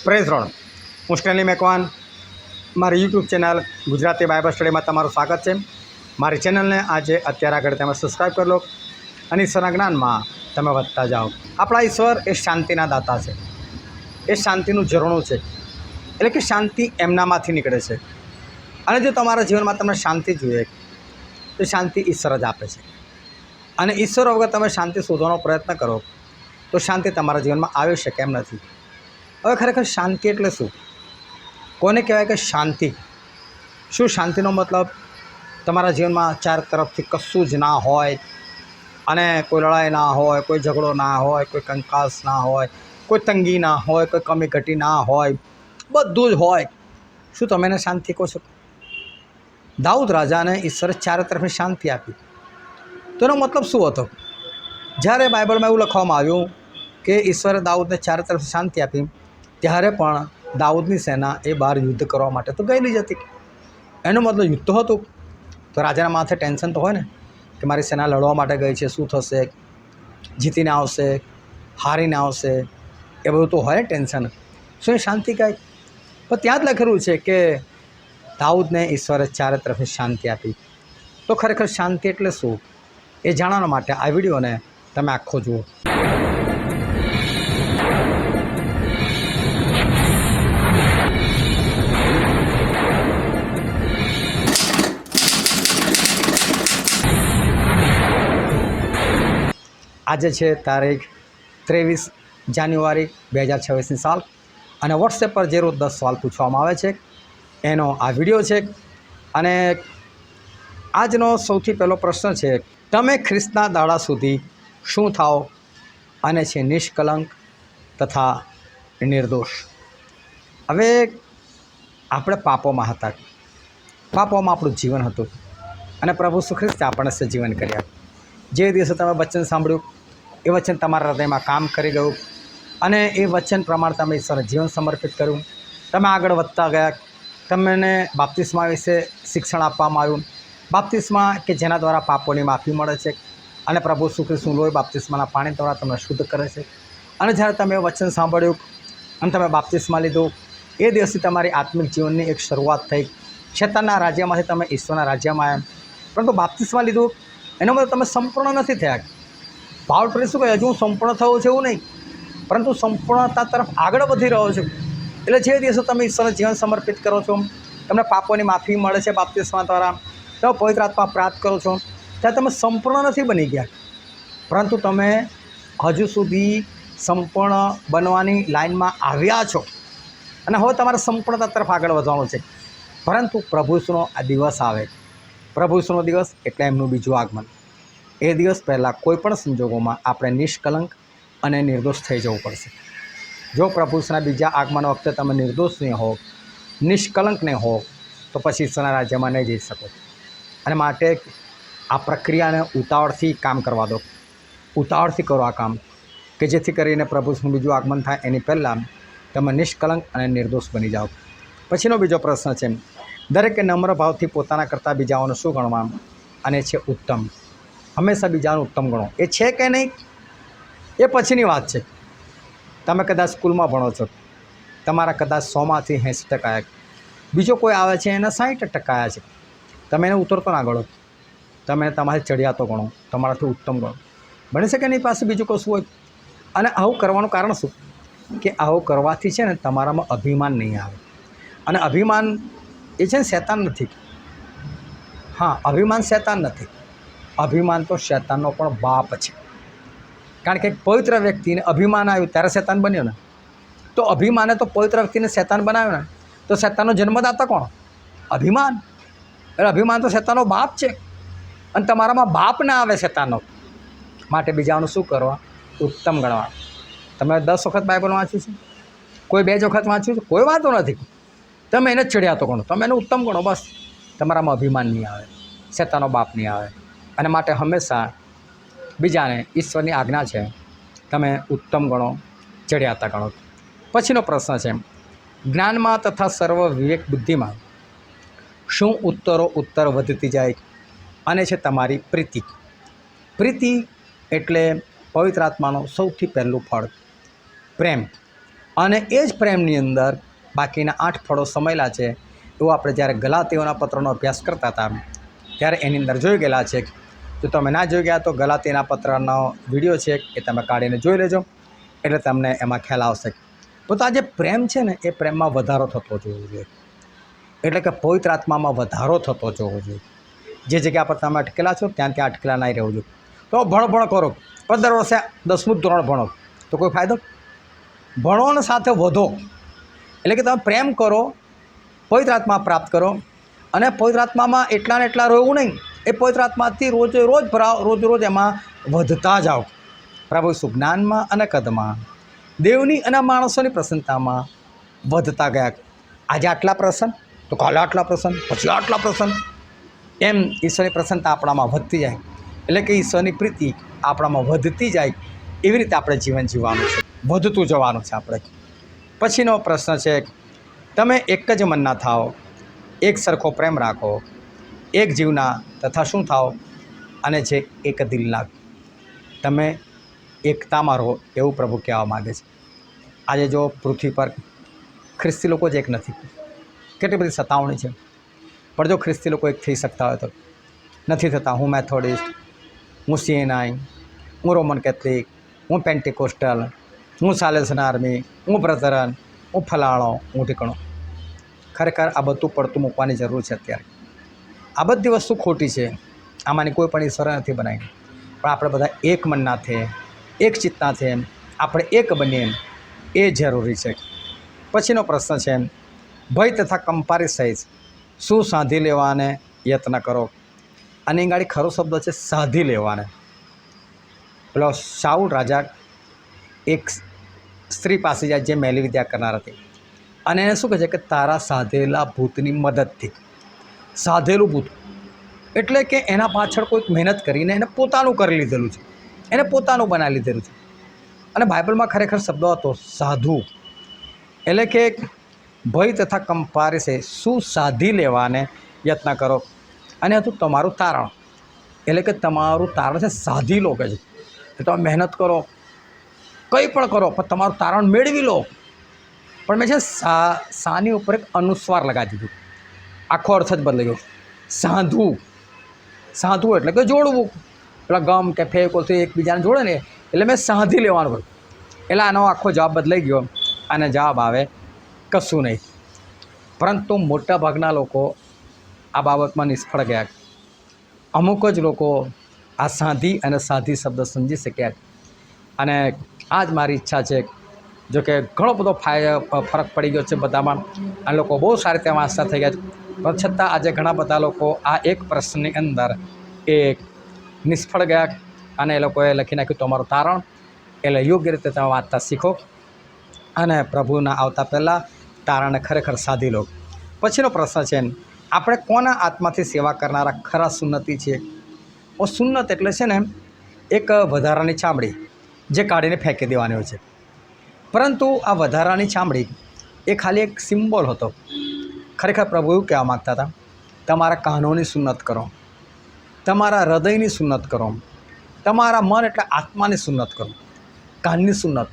Praise road હું Stanley Macwan મારી YouTube channel Gujarati Bible સ્ટડીમાં તમારું સ્વાગત છે। મારી ચેનલને આજે અત્યારે આગળ તમે સબસ્ક્રાઈબ કરી લો અને ઈશ્વરના જ્ઞાનમાં તમે વધતા જાઓ। આપણા ઈશ્વર એ શાંતિના દાતા છે, એ શાંતિનું ઝરણું છે, એટલે કે શાંતિ એમનામાંથી નીકળે છે। અને જો તમારા જીવનમાં તમને શાંતિ જોઈએ તો શાંતિ ઈશ્વર જ આપે છે, અને ઈશ્વર વગર તમે શાંતિ શોધવાનો પ્રયત્ન કરો તો શાંતિ તમારા જીવનમાં આવી શકે એમ નથી। હવે ખરેખર શાંતિ એટલે શું? કોને કહેવાય કે શાંતિ? શું શાંતિનો મતલબ તમારા જીવનમાં ચાર તરફથી કશું જ ના હોય, અને કોઈ લડાઈ ના હોય, કોઈ ઝઘડો ના હોય, કોઈ કંકાસ ના હોય, કોઈ તંગી ના હોય, કોઈ કમી ઘટી ના હોય, બધું જ હોય? શું તમે એને શાંતિ કહો છો? દાઉદ રાજાને ઈશ્વરે ચારે તરફની શાંતિ આપી, તો એનો મતલબ શું હતો? જ્યારે બાઇબલમાં એવું લખવામાં આવ્યું કે ઈશ્વરે દાઉદને ચારે તરફ શાંતિ આપી, ત્યારે પણ દાઉદની સેના એ બહાર યુદ્ધ કરવા માટે તો ગયેલી જ હતી। એનો મતલબ યુદ્ધ તો હતું, તો રાજાના માથે ટેન્શન તો હોય ને કે મારી સેના લડવા માટે ગઈ છે, શું થશે, જીતીને આવશે, હારીને આવશે, એ બધું તો હોય ટેન્શન। શું એ શાંતિ કાંઈ? પણ ત્યાં જ લખેલું છે કે દાઉદને ઈશ્વરે ચારે તરફની શાંતિ આપી। તો ખરેખર શાંતિ એટલે શું એ જાણવા માટે આ વિડીયોને તમે આખો જુઓ। આજે છે તારીખ 23 જાન્યુઆરી 2026ની સાલ, અને વોટ્સએપ પર જે રોજ 10 સવાલ પૂછવામાં આવે છે એનો આ વિડીયો છે। અને આજનો સૌથી પહેલો પ્રશ્ન છે, તમે ખ્રિસ્તના દાડા સુધી શું થાઓ? અને છે નિષ્કલંક તથા નિર્દોષ। હવે આપણે પાપોમાં હતા, પાપોમાં આપણું જીવન હતું, અને પ્રભુ ઈસુ ખ્રિસ્તે આપણને સજીવન કર્યા। જે દિવસે તમે વચન સાંભળ્યું એ વચન તમારા હૃદયમાં કામ કરી ગયું, અને એ વચન પ્રમાણે તમે ઈશ્વરને જીવન સમર્પિત કર્યું, તમે આગળ વધતા ગયા। તમને બાપ્તિસ્મા વિશે શિક્ષણ આપવામાં આવ્યું, બાપ્તિસ્મા કે જેના દ્વારા પાપોની માફી મળે છે, અને પ્રભુ ઈસુ ખ્રિસ્તનું લોહી બાપ્તિસ્માના પાણી દ્વારા તમને શુદ્ધ કરે છે। અને જ્યારે તમે વચન સાંભળ્યું અને તમે બાપ્તિસ્મા લીધું, એ દિવસથી તમારી આત્મિક જીવનની એક શરૂઆત થઈ। શેતાનના રાજ્યમાંથી તમે ઈશ્વરના રાજ્યમાં આવ્યા, પરંતુ બાપ્તિસ્મા લીધું એનો મતલબ તમે સંપૂર્ણ નથી થયા। પાવલ પ્રેસ શું કહે? હજુ હું સંપૂર્ણ થયો છે એવું નહીં, પરંતુ સંપૂર્ણતા તરફ આગળ વધી રહ્યો છું। એટલે જે દિવસે તમે ઈશ્વરને જીવન સમર્પિત કરો છો, તમને પાપોની માફી મળે છે બાપ્તિસ્મા દ્વારા, તમે પવિત્ર આત્મા પ્રાપ્ત કરો છો, ત્યારે તમે સંપૂર્ણ નથી બની ગયા, પરંતુ તમે હજુ સુધી સંપૂર્ણ બનવાની લાઇનમાં આવ્યા છો, અને હવે તમારે સંપૂર્ણતા તરફ આગળ વધવાનું છે। પરંતુ પ્રભુ ઈસુનો આ દિવસ આવે, પ્રભુ ઈસુનો દિવસ એટલે એમનું બીજું આગમન। એ દિવસ પહેલાં કોઈપણ સંજોગોમાં આપણે નિષ્કલંક અને નિર્દોષ થઈ જવું પડશે। જો પ્રભુ ઈસુના બીજા આગમન વખતે તમે નિર્દોષ નહીં હો, નિષ્કલંક નહીં હો, તો પછી ઈશ્વરના રાજ્યમાં નહીં જઈ શકો। અને માટે આ પ્રક્રિયાને ઉતાવળથી કામ કરવા દો, ઉતાવળથી કરો આ કામ, કે જેથી કરીને પ્રભુ ઈસુનું બીજું આગમન થાય એની પહેલાં તમે નિષ્કલંક અને નિર્દોષ બની જાઓ। પછીનો બીજો પ્રશ્ન છે, દરેકે નમ્ર ભાવથી પોતાના કરતાં બીજાઓને શું ગણવા? અને છે ઉત્તમ। હંમેશા બીજાનું ઉત્તમ ગણો, એ છે કે નહીં એ પછીની વાત છે। તમે કદાચ સ્કૂલમાં ભણો છો, તમારા કદાચ 100માંથી 80% આવ્યા, બીજો કોઈ આવે છે એના 60% આવ્યા છે, તમે એને ઉતરતો ના ગણો, તમે તમારી ચડિયાતો ગણો, તમારાથી ઉત્તમ ગણો। બની શકે એની પાસે બીજું કશું હોય। અને આવું કરવાનું કારણ શું? કે આવું કરવાથી છે ને તમારામાં અભિમાન નહીં આવે, અને અભિમાન એ છે ને શૈતાન નથી। હા, અભિમાન શૈતાન નથી, અભિમાન તો શૈતાનનો પણ બાપ છે। કારણ કે એક પવિત્ર વ્યક્તિને અભિમાન આવ્યું ત્યારે શૈતાન બન્યો ને, તો અભિમાને તો પવિત્ર વ્યક્તિને શૈતાન બનાવ્યો ને, તો શૈતાનનો જન્મદાતા કોણ? અભિમાન। એટલે અભિમાન તો શૈતાનનો બાપ છે, અને તમારામાં બાપ ના આવે શૈતાનનો, માટે બીજાનું શું કરવા? ઉત્તમ ગણવા। તમે 10 વખત બાઇબલ વાંચ્યું છે, કોઈ 2 જ વખત વાંચ્યું છે, કોઈ વાંધો નથી, તમે એને જ ચડિયાતો ગણો, તમે એને ઉત્તમ ગણો, બસ તમારામાં અભિમાન નહીં આવે, શૈતાનનો બાપ નહીં આવે। અને માટે હંમેશા બીજાને ઈશ્વરની આજ્ઞા છે તમે ઉત્તમ ગણો, ચડિયાતા ગણો। પછીનો પ્રશ્ન છે, જ્ઞાનમાં તથા સર્વ વિવેક બુદ્ધિમાં શું ઉત્તર વધતી જાય? અને છે તમારી પ્રીતિ। પ્રીતિ એટલે પવિત્ર આત્માનો સૌથી પહેલું ફળ, પ્રેમ। અને એ જ પ્રેમની અંદર બાકીના 8 ફળો સમાયેલા છે. એવું આપણે જ્યારે ગલાતીઓના પત્રનો અભ્યાસ કરતા હતા ત્યારે એની અંદર જોઈ ગયેલા છે. જો તમે ના જોઈ ગયા તો ગલાતીના પત્રનો વિડીયો છે એ તમે કાઢીને જોઈ લેજો, એટલે તમને એમાં ખ્યાલ આવશે. તો આ જે પ્રેમ છે ને એ પ્રેમમાં વધારો થતો જોવો જોઈએ, એટલે કે પવિત્ર આત્મામાં વધારો થતો જોવો જોઈએ. જે જગ્યા પર તમે અટકેલા છો ત્યાં અટકેલા નહીં રહેવું જોઈએ. તો ભણ કરો, 15 વર્ષે 10મું ધોરણ ભણો તો કોઈ ફાયદો? ભણો અને સાથે વધો, એટલે કે તમે પ્રેમ કરો, પવિત્ર આત્મા પ્રાપ્ત કરો, અને પવિત્ર આત્મામાં એટલા ને એટલા રહેવું નહીં. એ પવિત્ર આત્માથી રોજ એમાં વધતા જાઓ. પ્રભુ સુજ્ઞાનમાં અને કદમાં, દેવની અને માણસોની પ્રસન્નતામાં વધતા ગયા. આજે આટલા પ્રસન્ન તો કાલે આટલા પ્રસન્ન, પછી આટલા પ્રસન્ન, એમ ઈશ્વરની પ્રસન્નતા આપણામાં વધતી જાય. એટલે કે ઈશ્વરની પ્રીતિ આપણામાં વધતી જાય એવી રીતે આપણે જીવન જીવવાનું છે, વધતું જવાનું છે આપણે. પછીનો પ્રશ્ન છે, તમે એક જ મનના થાઓ, એક સરખો પ્રેમ રાખો, એક જીવના તથા શું થાઓ, અને જે એક દિલના. તમે એકતામાં રહો એવું પ્રભુ કહેવા માગે છે. આજે જો પૃથ્વી પર ખ્રિસ્તી લોકો જ એક નથી, કેટલી બધી સતાવણી છે, પણ જો ખ્રિસ્તી લોકો એક થઈ શકતા હોય તો નથી થતા. હું મેથોડિસ્ટ, હું CNI, હું રોમન કેથલિક, હું પેન્ટિકોસ્ટલ, હું સાલેસન આર્મી, હું બ્રધરન, હું ફલાણો, હું ઠીકણો. ખરેખર આ બધું પડતું મૂકવાની જરૂર છે અત્યારે. આ બધી વસ્તુ ખોટી છે, આમાંની કોઈ પણ ઈશ્વરે નથી બનાવી. પણ આપણે બધા એક મનના થઈએ, એક ચિત્તના થઈએ, આપણે એક બનીએ એ જરૂરી છે. પછીનો પ્રશ્ન છે, ભય તથા કંપારી સહિત શું સાધી લેવાને યત્ન કરો. આની ગાડી ખરો શબ્દ છે સાધી લેવાને. પેલો શાઉલ રાજા એક સ્ત્રી પાસે જાય જે મેલી વિદ્યા કરનાર હતી, અને એને શું કહે છે કે તારા સાધેલા ભૂતની મદદથી. સાધેલું ભૂત એટલે કે એના પાછળ કોઈક મહેનત કરીને એને પોતાનું કરી લીધેલું છે, એને પોતાનું બનાવી લીધેલું છે. અને બાઇબલમાં ખરેખર શબ્દ હતો સાધુ, એટલે કે ભય તથા કંપારી છે શું સાધી લેવાને યત્ન કરો. અને હતું તમારું તારણ, એટલે કે તમારું તારણ છે સાધી લો કે છે. તમે મહેનત કરો, કંઈ પણ કરો, પણ તમારું તારણ મેળવી લો. પણ મેં છે સાની ઉપર એક અનુસ્વાર લગાવી દીધું, આખો અર્થ જ બદલાઈ ગયો. સાધુ એટલે કે જોડવું, પેલા ગમ કે ફેકોથી એકબીજાને જોડે ને, એટલે મેં સાધી લેવાનું કહ્યું. એટલે આનો આખો જવાબ બદલાઈ ગયો, અને જવાબ આવે કશું નહીં. પરંતુ મોટાભાગના લોકો આ બાબતમાં નિષ્ફળ ગયા. અમુક જ લોકો આ સાધી અને સાધી શબ્દ સમજી શક્યા. અને આ જ મારી ઈચ્છા છે. જો કે ઘણો બધો ફરક પડી ગયો છે બધામાં, અને લોકો બહુ સારી રીતે વાંચતા થઈ ગયા છે. પણ છતાં આજે ઘણા બધા લોકો આ એક પ્રશ્નની અંદર એ નિષ્ફળ ગયા, અને એ લોકોએ લખી નાખ્યું તમારું તારણ. એટલે યોગ્ય રીતે તમે વાંચતા શીખો, અને પ્રભુના આવતા પહેલાં તારણને ખરેખર સાધી લો. પછીનો પ્રશ્ન છે, આપણે કોના આત્માથી સેવા કરનારા ખરા સુન્નતિ છીએ. સુન્નત એટલે છે ને એક વધારાની ચામડી જે કાઢીને ફેંકી દેવાની હોય છે. પરંતુ આ વધારાની ચામડી એ ખાલી એક સિમ્બોલ હતો. ખરેખર પ્રભુ એવું કહેવા માગતા હતા, તમારા કાનોની સુન્નત કરો, તમારા હૃદયની સુન્નત કરો, તમારા મન એટલે આત્માની સુન્નત કરો. કાનની સુન્નત,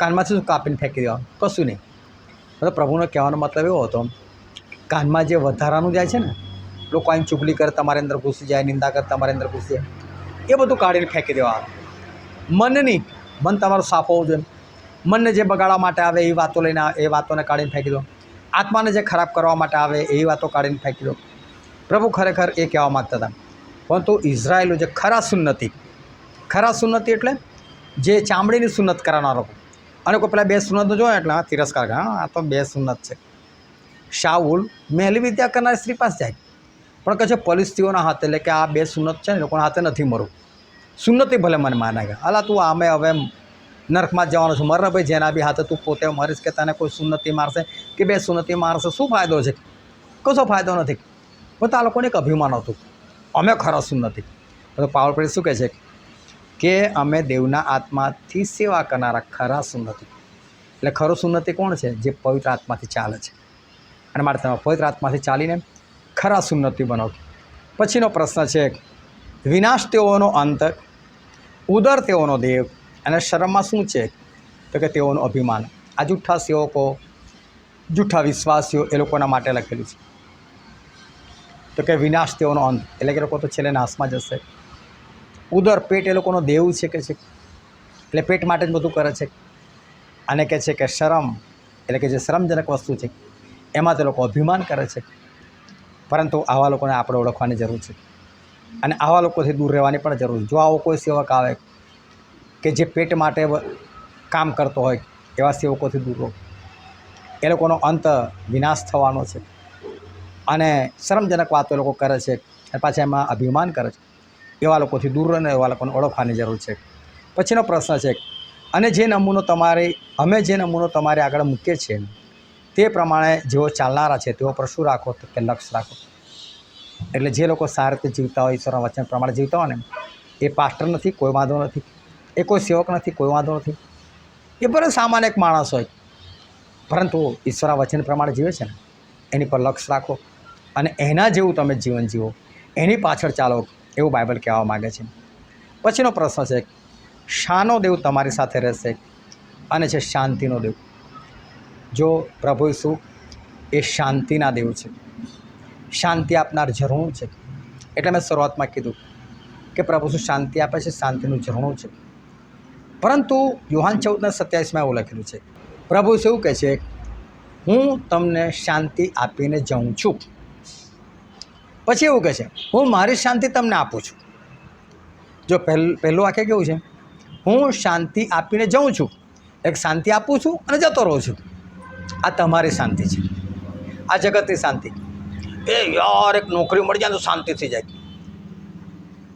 કાનમાંથી શું કાપીને ફેંકી દેવાનું? કશું નહીં. મતલબ પ્રભુનો કહેવાનો મતલબ એવો હતો, કાનમાં જે વધારાનું જાય છે ને, લોકો અહીં ચુગલી કરે તમારી અંદર ઘૂસી જાય, નિંદા કરે તમારી અંદર ઘૂસી જાય, એ બધું કાઢીને ફેંકી દેવાનું. મન તમારું સાફ હોવું જોઈએ. મનને જે બગાડવા માટે આવે એ વાતો લઈને એ વાતોને કાઢીને ફેંકી દો. આત્માને જે ખરાબ કરવા માટે આવે એવી વાતો કાઢીને ફેંકી દો. પ્રભુ ખરેખર એ કહેવા માગતા હતા. પરંતુ ઇઝરાયેલો જે ખરા સુન્નતિ એટલે જે ચામડીની સુન્નત કરાવનારો, અને કોઈ પેલા 2 સુન્નત જોયો એટલે તિરસ્કાર કરે, આ તો 2 સુન્નત છે. શાઉલ મેલી વિદ્યા કરનાર સ્ત્રી પાસે જાય, પણ કહે છે પલિસ્તીઓના હાથે, એટલે કે આ 2 સુન્નત છે ને લોકોના હાથે નથી મરવું. સુન્નતિ ભલે મને માના ગયા, અલા તું આમે હવે નરકમાં જ જવાનું છું, મર ભાઈ, જેના બી હાથે તું પોતે મરીશ કે તને કોઈ સુન્નતિ મારશે કે 2 સુન્નતિ મારશે, શું ફાયદો છે? કશો ફાયદો નથી. પણ આ લોકોને એક અભિમાન હતું, અમે ખરા સુન્નતિ. તો પાવલ પ્રેસ શું કહે છે કે અમે દેવના આત્માથી સેવા કરનારા ખરા સુન્નતિ. એટલે ખરો સુન્નતિ કોણ છે? જે પવિત્ર આત્માથી ચાલે છે. અને માટે તમે પવિત્ર આત્માથી ચાલીને ખરા સુન્નતિ બનો. પછીનો પ્રશ્ન છે, વિનાશ તેઓનો અંત, ઉદર તેઓનો દેવ, અને શરમમાં શું છે? તો કે તેઓનું અભિમાન. આ જૂઠા સેવકો, જૂઠા વિશ્વાસીઓ એ લોકોના માટે લખેલું છે. તો કે વિનાશ તેઓનો અંત, એટલે કે લોકો તો છેલ્લે નાશમાં જશે. ઉદર પેટ એ લોકોનો દેવ છે કે છે, એટલે પેટ માટે જ બધું કરે છે. અને કહે છે કે શરમ, એટલે કે જે શરમજનક વસ્તુ છે એમાં તે લોકો અભિમાન કરે છે. પરંતુ આવા લોકોને આપણે ઓળખવાની જરૂર છે અને આવા લોકોથી દૂર રહેવાની પણ જરૂર છે. જો આવો કોઈ સેવક આવે કે જે પેટ માટે કામ કરતો હોય, એવા સેવકોથી દૂર રહો. એ લોકોનો અંત વિનાશ થવાનો છે. અને શરમજનક વાતો લોકો કરે છે અને પાછા એમાં અભિમાન કરે છે. એવા લોકોથી દૂર રહીને એવા લોકોને ઓળખવાની જરૂર છે. પછીનો પ્રશ્ન છે, અમે જે નમૂનો તમારી આગળ મૂકીએ છીએ તે પ્રમાણે જેઓ ચાલનારા છે તેઓ પર શું રાખો? તો કે લક્ષ્ય રાખો. એટલે જે લોકો સારી રીતે જીવતા હોય, ઈશ્વરના વચન પ્રમાણે જીવતા હોય ને, એ પાસ્ટર નથી, કોઈ વાંધો નથી. એ કોઈ સેવક નથી, કોઈ વાંધો નથી. એ ભલે સામાન્ય એક માણસ હોય, પરંતુ ઈશ્વરના વચન પ્રમાણે જીવે છે ને, એની પર લક્ષ્ય રાખો અને એના જેવું તમે જીવન જીવો, એની પાછળ ચાલો, એવું બાઇબલ કહેવા માગે છે. પછીનો પ્રશ્ન છે, શાનો દેવ તમારી સાથે રહેશે? અને છે શાંતિનો દેવ. જો પ્રભુ ઈસુ એ શાંતિના દેવ છે, શાંતિ આપનાર ઝરણું છે. એટલે મેં શરૂઆતમાં કીધું કે પ્રભુ શું શાંતિ આપે છે, શાંતિનું ઝરણું છે. પરંતુ યોહાન 14:27 એવું લખેલું છે, પ્રભુ એવું કહે છે, હું તમને શાંતિ આપીને જાઉં છું. પછી એવું કહે છે, હું મારી શાંતિ તમને આપું છું. જો પહેલું વાક્ય કેવું છે? હું શાંતિ આપીને જાઉં છું, એક શાંતિ આપું છું અને જતો રહું છું. આ તમારી શાંતિ છે, આ જગતની શાંતિ. એ યાર એક નોકરી મળી જાય તો શાંતિ થઈ જાય.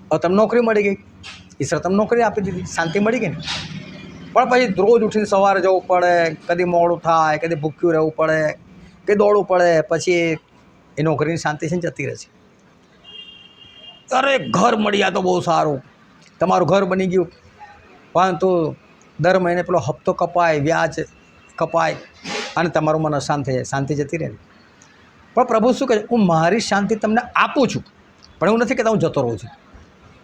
હવે તમને નોકરી મળી ગઈ, ઈશ્વર તમને નોકરી આપી દીધી, શાંતિ મળી ગઈ ને. પણ પછી રોજ ઉઠીને સવારે જવું પડે, કદી મોડું થાય, કદી ભૂખ્યું રહેવું પડે, કે દોડવું પડે, પછી એ નોકરીની શાંતિ છે ને જતી રહે છે. અરે ઘર મળી જાય તો બહુ સારું, તમારું ઘર બની ગયું, પરંતુ દર મહિને પેલો હપ્તો કપાય, વ્યાજ કપાય અને તમારું મન અશાંત થઈ જાય, શાંતિ જતી રહે. પણ પ્રભુ શું કહે છે? હું મારી શાંતિ તમને આપું છું, પણ એવું નથી કહેતા હું જતો રહું છું.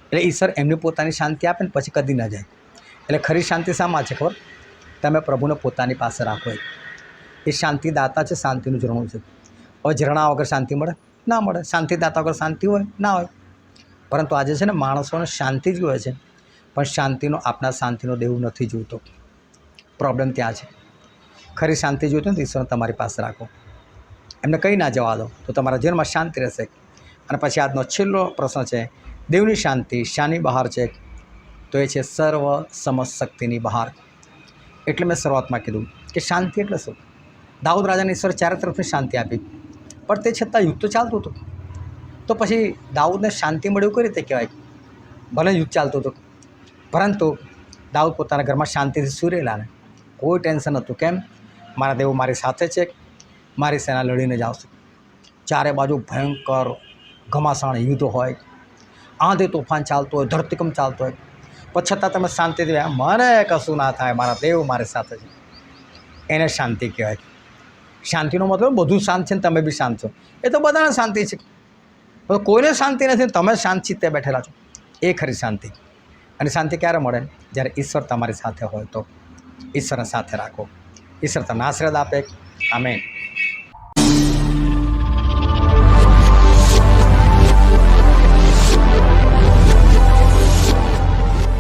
એટલે ઈશ્વર એમની પોતાની શાંતિ આપે ને પછી કદી ના જાય. એટલે ખરી શાંતિ શામાં છે ખબર? તમે પ્રભુને પોતાની પાસે રાખો. એ શાંતિદાતા છે, શાંતિનું ઝરણું છે. હવે ઝરણા વગર શાંતિ મળે? ના મળે. શાંતિદાતા વગર શાંતિ હોય? ના હોય. પરંતુ આજે છે ને માણસોને શાંતિ જ હોય છે, પણ શાંતિનો આપણા શાંતિનો દેવ નથી જોઈતો. પ્રોબ્લેમ ત્યાં છે. ખરી શાંતિ જોઈતો ને તો ઈશ્વરને તમારી પાસે રાખો, એમને કંઈ ના જવા દો, તો તમારા જીવનમાં શાંતિ રહેશે. અને પછી આજનો છેલ્લો પ્રશ્ન છે, દેવની શાંતિ શાની બહાર છે? તો એ છે સર્વ સમસ્ત શક્તિની બહાર. એટલે મેં શરૂઆતમાં કીધું કે શાંતિ એટલે શું? દાઉદ રાજાને ઈશ્વર ચારે તરફની શાંતિ આપી, પણ તે છતાં યુદ્ધ તો ચાલતું હતું. તો પછી દાઉદને શાંતિ મળ્યું કઈ રીતે કહેવાય? ભલે યુદ્ધ ચાલતું હતું, પરંતુ દાઉદ પોતાના ઘરમાં શાંતિથી સૂઈ રહેલા ને, કોઈ ટેન્શન નહોતું. કેમ? મારા દેવ મારી સાથે છે, મારી સેના લડીને જ આવશે. ચારે બાજુ ભયંકર ઘમાસાણ યુદ્ધ હોય, આંધી તોફાન ચાલતો હોય, ધરતીકંપ ચાલતો હોય, પણ છતાં તમે શાંતિથી, મને કશું ના થાય, મારા દેવ મારી સાથે છે, એને શાંતિ કહેવાય. શાંતિનો મતલબ બધું શાંત છે ને તમે બી શાંત છો, એ તો બધાને શાંતિ છે. કોઈને શાંતિ નથી, તમે શાંત ચિત્તે બેઠેલા છો, એ ખરી શાંતિ. અને શાંતિ ક્યારે મળે? જ્યારે ઈશ્વર તમારી સાથે હોય તો. ઈશ્વરને સાથે રાખો, ઈશ્વર તમને આશીર્વાદ આપે. આમેન.